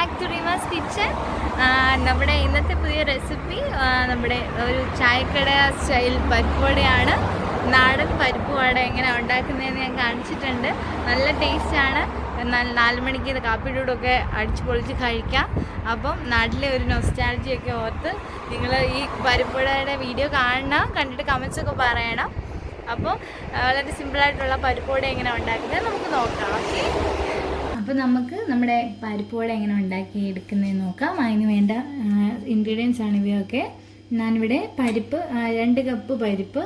Back to Reemas kitchen. നമ്മുടെ ഇന്നത്തെ പുതിയ റെസിപ്പി നമ്മുടെ ഒരു ചായക്കട സ്റ്റൈൽ പരിപ്പുവടയാണ്. നാടൻ പരിപ്പ് വട എങ്ങനെ ഉണ്ടാക്കുന്നതെന്ന് ഞാൻ കാണിച്ചിട്ടുണ്ട്. നല്ല ടേസ്റ്റാണ്. എന്നാൽ 4 മണിക്ക് ഇത് കാപ്പിയോടൊക്കെ അടിച്ച് പൊളിച്ച് കഴിക്കാം. അപ്പം നാട്ടിലെ ഒരു നൊസ്റ്റാൾജിയൊക്കെ ഓർത്ത് നിങ്ങൾ ഈ പരിപ്പുവടയുടെ വീഡിയോ കാണണം, കണ്ടിട്ട് കമൻസൊക്കെ പറയണം. അപ്പോൾ വളരെ സിമ്പിളായിട്ടുള്ള പരിപ്പുവട എങ്ങനെ ഉണ്ടാക്കുന്നത് നമുക്ക് നോക്കാം. ഓക്കെ, അപ്പോൾ നമുക്ക് നമ്മുടെ പരിപ്പുവട എങ്ങനെ ഉണ്ടാക്കി എടുക്കുന്നതെന്ന് നോക്കാം. അതിന് വേണ്ട ഇൻഗ്രീഡിയൻസ് ആണ് ഇവയൊക്കെ. ഞാനിവിടെ പരിപ്പ് 2 കപ്പ് പരിപ്പ്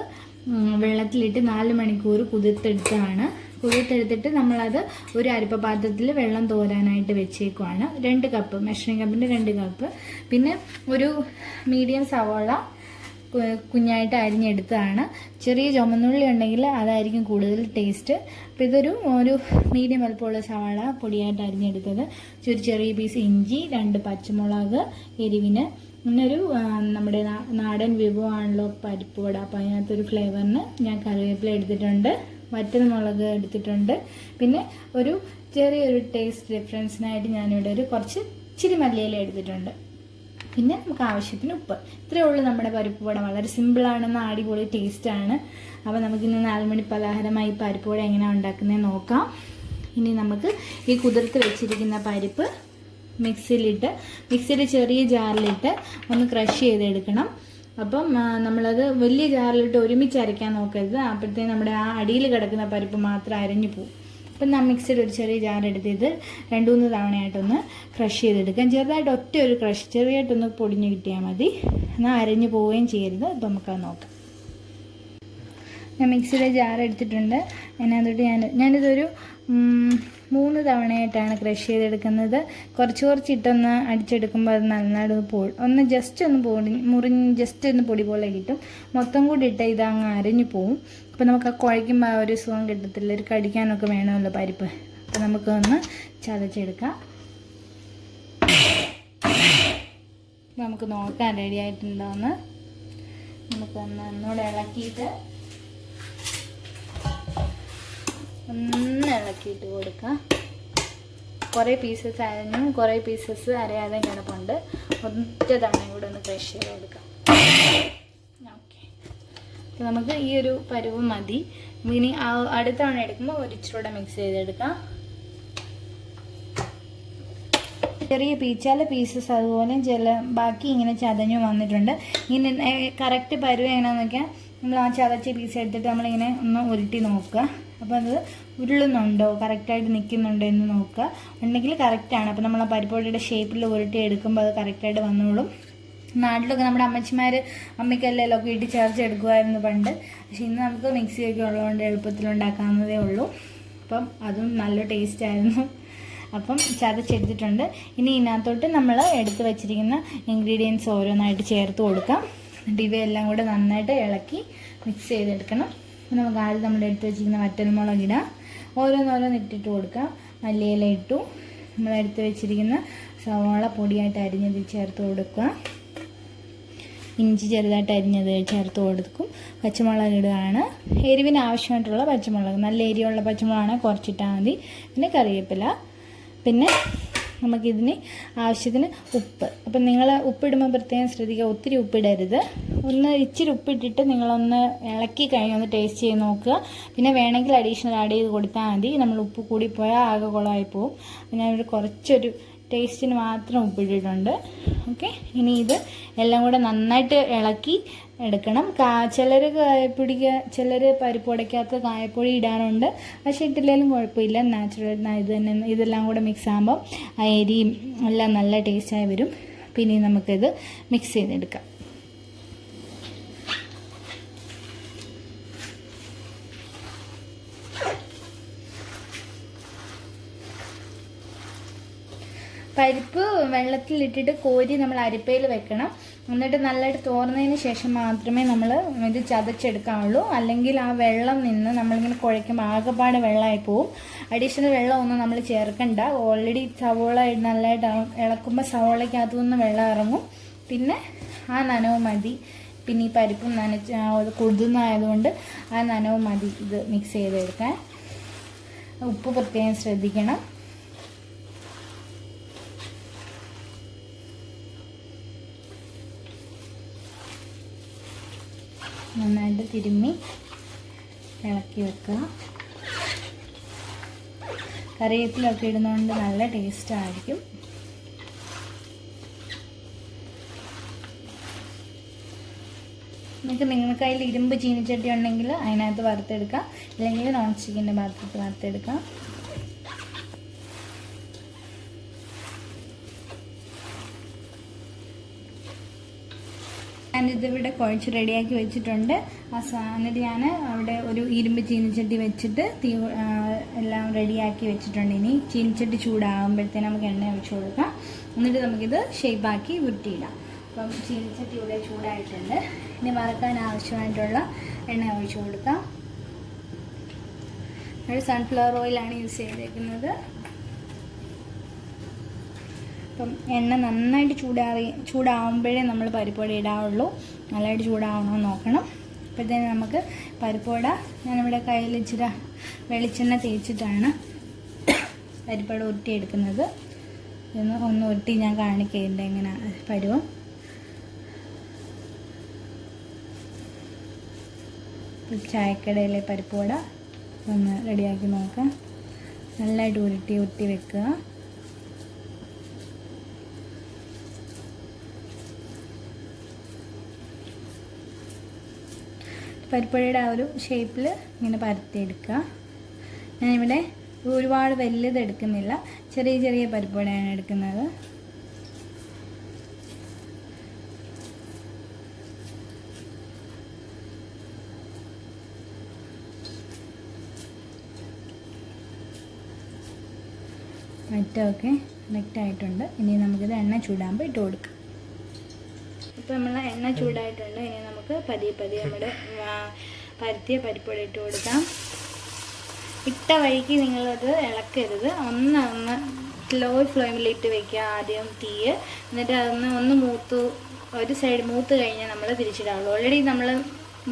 വെള്ളത്തിലിട്ട് 4 മണിക്കൂർ കുതിർത്തെടുത്തതാണ്. കുതിർത്തെടുത്തിട്ട് നമ്മളത് ഒരു അരിപ്പ പാത്രത്തിൽ വെള്ളം തോരാനായിട്ട് വെച്ചേക്കുവാണ്. 2 കപ്പ്, മെഷറിംഗ് കപ്പിൻ്റെ 2 കപ്പ്. പിന്നെ ഒരു മീഡിയം സവോള കുഞ്ഞായിട്ട് അരിഞ്ഞെടുത്തതാണ്. ചെറിയ ചുമന്നുള്ളി ഉണ്ടെങ്കിൽ അതായിരിക്കും കൂടുതൽ ടേസ്റ്റ്. അപ്പോൾ ഇതൊരു മീഡിയം വലുപ്പമുള്ള സവാള പൊടിയായിട്ട് അരിഞ്ഞെടുത്തത്. ചെറിയ പീസ് ഇഞ്ചി, 2 പച്ചമുളക് എരിവിന്. പിന്നെ നമ്മുടെ നാടൻ വിഭവമാണല്ലോ പരിപ്പുവട. അപ്പോൾ അതിനകത്തൊരു ഫ്ലേവറിന് ഞാൻ കറിവേപ്പില എടുത്തിട്ടുണ്ട്, വറ്റൽമുളക് എടുത്തിട്ടുണ്ട്. പിന്നെ ചെറിയൊരു ടേസ്റ്റ് ഡിഫറൻസിനായിട്ട് ഞാനിവിടെ കുറച്ച് ഇച്ചിരി മല്ലിയില എടുത്തിട്ടുണ്ട്. പിന്നെ നമുക്ക് ആവശ്യത്തിന് ഉപ്പ്. ഇത്രയേ ഉള്ളൂ നമ്മുടെ പരിപ്പുവട. വളരെ സിമ്പിളാണെന്ന്, അടിപൊളി ടേസ്റ്റാണ്. അപ്പോൾ നമുക്കിന്ന് 4 മണി പലഹാരമായി പരിപ്പുവട എങ്ങനെയാണ് ഉണ്ടാക്കുന്നത് നോക്കാം. ഇനി നമുക്ക് ഈ കുതിർത്ത് വെച്ചിരിക്കുന്ന പരിപ്പ് മിക്സിയിൽ ചെറിയ ജാറിലിട്ട് ഒന്ന് ക്രഷ് ചെയ്തെടുക്കണം. അപ്പം നമ്മളത് വലിയ ജാറിലിട്ട് ഒരുമിച്ച് അരയ്ക്കാൻ നോക്കരുത്. അപ്പോഴത്തേക്കും നമ്മുടെ ആ അടിയിൽ കിടക്കുന്ന പരിപ്പ് മാത്രം അരഞ്ഞു പോകും. അപ്പം ഞാൻ മിക്സിയിൽ ഒരു ചെറിയ ജാർ എടുത്തിട്ട് 2-3 തവണയായിട്ടൊന്ന് ക്രഷ് ചെയ്തെടുക്കാം. ചെറുതായിട്ട് ഒരു ക്രഷ്, ചെറിയായിട്ടൊന്ന് പൊടിഞ്ഞ് കിട്ടിയാൽ മതി. എന്നാൽ അരഞ്ഞു പോവുകയും ചെയ്യരുത്. അപ്പം നമുക്കത് നോക്കാം. ഞാൻ മിക്സിയിലെ ജാർ എടുത്തിട്ടുണ്ട്. അതിനകത്തോട്ട് ഞാനിതൊരു 3 തവണയായിട്ടാണ് ക്രഷ് ചെയ്തെടുക്കുന്നത്. കുറച്ചിട്ടൊന്ന് അടിച്ചെടുക്കുമ്പോൾ അത് നന്നായിട്ട് ജസ്റ്റ് ഒന്ന് പൊടി പോലെ കിട്ടും. മൊത്തം കൂടി ഇട്ട് ഇതങ്ങ് അരഞ്ഞു പോവും. അപ്പോൾ നമുക്ക് ആ കുഴയ്ക്കുമ്പോൾ ആ ഒരു സുഖം കിട്ടത്തില്ല. ഒരു കടിക്കാനൊക്കെ വേണമല്ലോ പരിപ്പ്. അപ്പോൾ നമുക്കൊന്ന് ചതച്ചെടുക്കാം. നമുക്ക് നോക്കാൻ റെഡി ആയിട്ടുണ്ടോയെന്ന് ഒന്നുകൂടെ ഇളക്കിയിട്ട് കൊടുക്കാം. കുറേ പീസസ് അരഞ്ഞു, കുറേ പീസസ് അരയാതെ കിടപ്പുണ്ട്. ഒറ്റ തവണ കൂടെ ഒന്ന് ക്രഷ് ചെയ്ത് കൊടുക്കാം. ഓക്കെ, അപ്പോൾ നമുക്ക് ഈ ഒരു പരുവ് മതി. ഇനി അടുത്ത തവണ എടുക്കുമ്പോൾ ഇച്ചിരൂടെ മിക്സ് ചെയ്തെടുക്കാം. ചില പീസസ് അതുപോലെ ബാക്കി ഇങ്ങനെ ചതഞ്ഞു വന്നിട്ടുണ്ട്. ഇങ്ങനെ കറക്റ്റ് പരുവ് എങ്ങനെയാണെന്ന് നോക്കിയാൽ നമ്മൾ ആ ചതച്ച പീസ് എടുത്തിട്ട് നമ്മളിങ്ങനെ ഒന്ന് ഉരുട്ടി നോക്കുക. അപ്പോൾ അത് ഉരുളുന്നുണ്ടോ, കറക്റ്റായിട്ട് നിൽക്കുന്നുണ്ടോ എന്ന് നോക്കുക. ഉണ്ടെങ്കിൽ കറക്റ്റാണ്. അപ്പോൾ നമ്മൾ ആ പരിപ്പുവടയുടെ ഷേപ്പിൽ ഉരുട്ടി എടുക്കുമ്പോൾ അത് കറക്റ്റായിട്ട് വന്നോളും. നാട്ടിലൊക്കെ നമ്മുടെ അമ്മയ്ക്കല്ലെങ്കിലൊക്കെ ഇട്ട് ചേർച്ചെടുക്കുമായിരുന്നു പണ്ട്. പക്ഷെ ഇന്ന് നമുക്ക് മിക്സിയൊക്കെ ഉള്ളതുകൊണ്ട് എളുപ്പത്തിൽ ഉണ്ടാക്കാവുന്നതേ ഉള്ളൂ. അപ്പം അതും നല്ല ടേസ്റ്റായിരുന്നു. അപ്പം ചതച്ചെടുത്തിട്ടുണ്ട്. ഇനി ഇതിനകത്തോട്ട് നമ്മൾ എടുത്ത് വെച്ചിരിക്കുന്ന ഇൻഗ്രീഡിയൻസ് ഓരോന്നായിട്ട് ചേർത്ത് കൊടുക്കാം. എന്നിട്ട് ഇവയെല്ലാം കൂടെ നന്നായിട്ട് ഇളക്കി മിക്സ് ചെയ്തെടുക്കണം. നമുക്ക് ആദ്യം നമ്മൾ എടുത്ത് വെച്ചിരിക്കുന്ന വറ്റൽമുളക് ഇടാം. ഓരോന്നോരോന്ന് ഇട്ടിട്ട് കൊടുക്കാം. മല്ലിയില ഇട്ടു. നമ്മൾ എടുത്ത് വെച്ചിരിക്കുന്ന സവാള പൊടിയായിട്ട് അരിഞ്ഞത് ചേർത്ത് കൊടുക്കുക. ഇഞ്ചി ചെറുതായിട്ട് അരിഞ്ഞത് ചേർത്ത് കൊടുക്കും. പച്ചമുളക് ഇടുകയാണ്. എരിവിന് ആവശ്യമായിട്ടുള്ള പച്ചമുളക്, നല്ല എരിവുള്ള പച്ചമുളകാണെങ്കിൽ കുറച്ചിട്ടാൽ മതി. പിന്നെ കറിവേപ്പില. പിന്നെ നമുക്കിതിന് ആവശ്യത്തിന് ഉപ്പ്. അപ്പം നിങ്ങൾ ഉപ്പിടുമ്പോൾ പ്രത്യേകം ശ്രദ്ധിക്കുക, ഒത്തിരി ഉപ്പിടരുത്. ഇച്ചിരി ഉപ്പിട്ടിട്ട് നിങ്ങളൊന്ന് ഇളക്കി കഴിഞ്ഞ് ഒന്ന് ടേസ്റ്റ് ചെയ്ത് നോക്കുക. പിന്നെ വേണമെങ്കിൽ അഡീഷണൽ ആഡ് ചെയ്ത് കൊടുത്താൽ മതി. നമ്മൾ ഉപ്പ് കൂടിപ്പോയാൽ ആകെ കുളമായി പോവും. ഞാനൊരു കുറച്ചൊരു ടേസ്റ്റിന് മാത്രം ഉപ്പിട്ടിട്ടുണ്ട്. ഓക്കെ, ഇനി ഇത് എല്ലാം കൂടെ നന്നായിട്ട് ഇളക്കി എടുക്കണം. ചിലർ പരിപ്പുവടയ്ക്കകത്ത് കായപ്പൊടി ഇടാറുണ്ട്. പക്ഷേ ഇട്ടില്ലെങ്കിലും കുഴപ്പമില്ല. നാച്ചുറൽ ഇതെല്ലാം കൂടെ മിക്സ് ആകുമ്പോൾ ആ എരിയും എല്ലാം നല്ല ടേസ്റ്റായി വരും. പിന്നെ നമുക്കിത് മിക്സ് ചെയ്തെടുക്കാം. പരിപ്പ് വെള്ളത്തിലിട്ടിട്ട് കോരി നമ്മൾ അരിപ്പയിൽ വെക്കണം. എന്നിട്ട് നല്ലതായിട്ട് തോർന്നതിന് ശേഷം മാത്രമേ നമ്മൾ ഇത് ചതച്ചെടുക്കാവുള്ളൂ. അല്ലെങ്കിൽ ആ വെള്ളം നിന്ന് നമ്മളിങ്ങനെ കുഴയ്ക്കുമ്പോൾ ആകെപ്പാട് വെള്ളമായി പോവും. അഡീഷണൽ വെള്ളമൊന്നും നമ്മൾ ചേർക്കണ്ട. ഓൾറെഡി സവോള നല്ലതായിട്ട് ഇളക്കുമ്പോൾ സവോളയ്ക്കകത്തു നിന്ന് വെള്ളം ഇറങ്ങും. പിന്നെ ആ നനവ് മതി. പിന്നെ ഈ പരിപ്പും കുതിർന്നതായതുകൊണ്ട് ആ നനവ് മതി ഇത് മിക്സ് ചെയ്തെടുക്കാൻ. ഉപ്പ് പ്രത്യേകം ശ്രദ്ധിക്കണം. നന്നായിട്ട് തിരുമ്മി ഇളക്കി വെക്കുക. കറിവേപ്പിലൊക്കെ ഇടുന്നതുകൊണ്ട് നല്ല ടേസ്റ്റായിരിക്കും. നിങ്ങൾക്ക് കയ്യിൽ ഇരുമ്പ് ചീനിച്ചട്ടി ഉണ്ടെങ്കിൽ അതിനകത്ത് വറുത്തെടുക്കാം, അല്ലെങ്കിൽ നോൺ സ്റ്റിക്കിൻ്റെ പാത്രത്തിൽ വറുത്തെടുക്കാം. ഞാനിതിവിടെ കുഴച്ച് റെഡിയാക്കി വെച്ചിട്ടുണ്ട്. എന്നിട്ട് ഞാൻ അവിടെ ഒരു ഇരുമ്പ് ചീനിച്ചട്ടി വെച്ചിട്ട് എല്ലാം റെഡിയാക്കി വെച്ചിട്ടുണ്ട്. ഇനി ചീനിച്ചട്ടി ചൂടാകുമ്പോഴത്തേന് നമുക്ക് എണ്ണ ഒഴിച്ച് കൊടുക്കാം. എന്നിട്ട് നമുക്കിത് ഷേപ്പാക്കി ഉരുട്ടിയിടാം. അപ്പം ചീനിച്ചട്ടി ഇവിടെ ചൂടായിട്ടുണ്ട്. ഇനി വറക്കാൻ ആവശ്യമായിട്ടുള്ള എണ്ണ ഒഴിച്ച് കൊടുക്കാം. ഒരു സൺഫ്ലവർ ഓയിലാണ് യൂസ് ചെയ്തേക്കുന്നത്. അപ്പം എണ്ണ നന്നായിട്ട് ചൂടാവുമ്പോഴേ നമ്മൾ പരിപ്പുവട ഇടാവുള്ളൂ. നല്ലതായിട്ട് ചൂടാവണമെന്ന് നോക്കണം. അപ്പോഴത്തേന് നമുക്ക് പരിപ്പുവട, ഞാനിവിടെ കയ്യിൽ ഇച്ചിരി വെളിച്ചെണ്ണ തേച്ചിട്ടാണ് പരിപ്പുവട ഉരുട്ടിയെടുക്കുന്നത്. ഒന്ന് ഉരുട്ടി ഞാൻ കാണിക്കുന്നുണ്ട് എങ്ങനെ പരുവം. ചായക്കടയിലെ പരിപ്പുവട ഒന്ന് റെഡിയാക്കി നോക്കാം. നല്ലതായിട്ട് ഉരുട്ടി വെക്കുക. പരിപ്പുവടയുടെ ആ ഒരു ഷേപ്പിൽ ഇങ്ങനെ പരത്തിയെടുക്കുക. ഞാനിവിടെ ഒരുപാട് വലുത് എടുക്കുന്നില്ല, ചെറിയ ചെറിയ പരിപ്പുവടയാണ് എടുക്കുന്നത്. മറ്റൊക്കെ കറക്റ്റായിട്ടുണ്ട്. ഇനി നമുക്കിത് എണ്ണ ചൂടാകുമ്പോൾ ഇട്ട് കൊടുക്കാം. ഇപ്പോൾ നമ്മൾ എണ്ണ ചൂടായിട്ടുണ്ട്. ഇനി നമുക്ക് പതിയെ നമ്മുടെ പരത്തിയ പരിപ്പുവട ഇട്ട് കൊടുക്കാം. ഇട്ട വഴിക്ക് നിങ്ങളത് ഇളക്കരുത്. ഒന്ന് ലോ ഫ്ലെയിമിലിട്ട് വെക്കുക ആദ്യം തീയ്. എന്നിട്ട് ഒന്ന് ഒരു സൈഡ് മൂത്ത് കഴിഞ്ഞാൽ നമ്മൾ തിരിച്ചിടാവുള്ളൂ. ഓൾറെഡി നമ്മൾ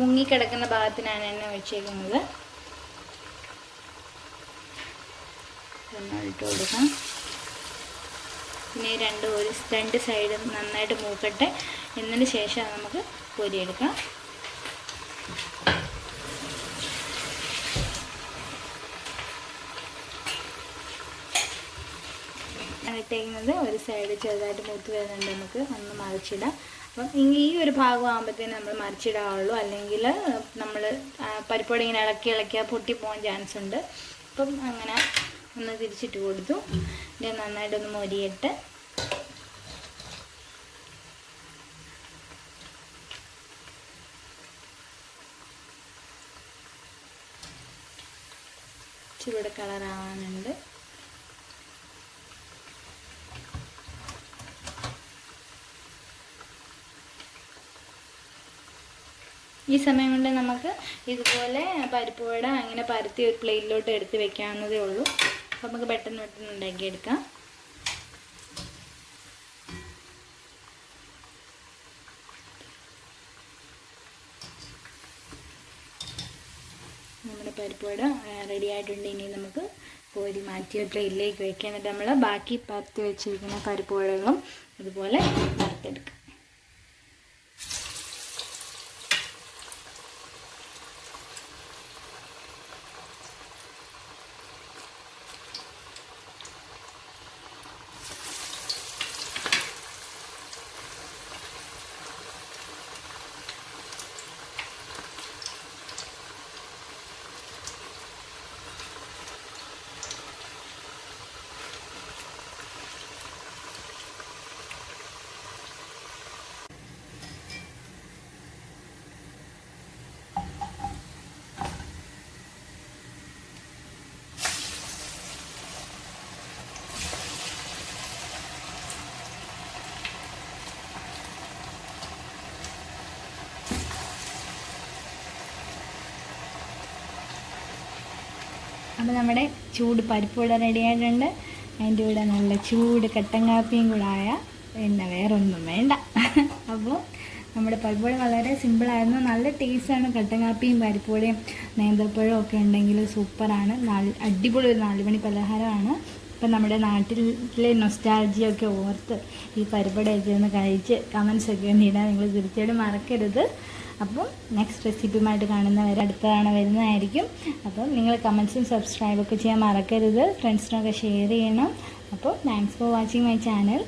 മുങ്ങിക്കിടക്കുന്ന ഭാഗത്തിനാണ് എണ്ണ ഒഴിച്ചേക്കുന്നത്. ഇട്ട് കൊടുക്കാം. പിന്നെ രണ്ട് സൈഡും നന്നായിട്ട് മൂക്കട്ടെ. എന്നതിന് ശേഷം നമുക്ക് പൊരിയെടുക്കാം. ഇട്ടേക്കുന്നത് ഒരു സൈഡ് ചെറുതായിട്ട് മൂത്ത് വരുന്നുണ്ട്. നമുക്ക് ഒന്ന് മറിച്ചിടാം. അപ്പം ഈ ഒരു ഭാഗം ആകുമ്പോഴത്തേനും നമ്മൾ മറിച്ചിടാവുള്ളൂ. അല്ലെങ്കിൽ നമ്മൾ പരിപ്പുവട ഇങ്ങനെ ഇളക്കിയാൽ പൊട്ടിപ്പോകാൻ ചാൻസ് ഉണ്ട്. അപ്പം അങ്ങനെ ഒന്ന് തിരിച്ചിട്ട് കൊടുത്തു. ഇത് നന്നായിട്ടൊന്ന് മൊരിയിട്ട് ചൂട് കളറാവാനുണ്ട്. ഈ സമയം കൊണ്ട് നമുക്ക് ഇതുപോലെ പരിപ്പുവട അങ്ങനെ പരത്തി ഒരു പ്ലേറ്റിലോട്ട് എടുത്ത് വെക്കാവുന്നതേ ഉള്ളൂ. അപ്പോൾ നമുക്ക് പെട്ടെന്ന് ഉണ്ടാക്കിയെടുക്കാം. നമ്മുടെ പരിപ്പുവട റെഡി ആയിട്ടുണ്ട്. ഇനി നമുക്ക് കോരി മാറ്റി ഒരു പ്ലേറ്റിലേക്ക് വെക്കാം. എന്നിട്ട് നമ്മൾ ബാക്കി പരത്തി വെച്ചിരിക്കുന്ന പരിപ്പുവടകളും അതുപോലെ വറുത്തെടുക്കാം. അപ്പോൾ നമ്മുടെ ചൂട് പരിപ്പുവട റെഡി ആയിട്ടുണ്ട്. അതിൻ്റെ കൂടെ നല്ല ചൂട് കട്ടൻ കാപ്പിയും കൂടെ ആയാൽ പിന്നെ വേറെ ഒന്നും വേണ്ട. അപ്പോൾ നമ്മുടെ പരിപ്പുവട വളരെ സിമ്പിളായിരുന്നു. നല്ല ടേസ്റ്റാണ്. കട്ടൻ കാപ്പിയും പരിപ്പുവടയും നേന്ത്രപ്പഴവും ഒക്കെ ഉണ്ടെങ്കിൽ സൂപ്പറാണ്. അടിപൊളി ഒരു 4 മണി പലഹാരമാണ്. ഇപ്പം നമ്മുടെ നാട്ടിലെ നൊസ്റ്റാൾജിയൊക്കെ ഓർത്ത് ഈ പരിപ്പടയൊക്കെ ഒന്ന് കഴിച്ച് കമൻസൊക്കെ ഒന്ന് ഇടാൻ നിങ്ങൾ തീർച്ചയായിട്ടും മറക്കരുത്. അപ്പം നെക്സ്റ്റ് റെസിപ്പിയുമായിട്ട് കാണുന്നവരെ അടുത്ത തവണ വരുന്നതായിരിക്കും. അപ്പം നിങ്ങൾ കമൻസും സബ്സ്ക്രൈബൊക്കെ ചെയ്യാൻ മറക്കരുത്. ഫ്രണ്ട്സിനൊക്കെ ഷെയർ ചെയ്യണം. അപ്പോൾ thanks for watching my channel.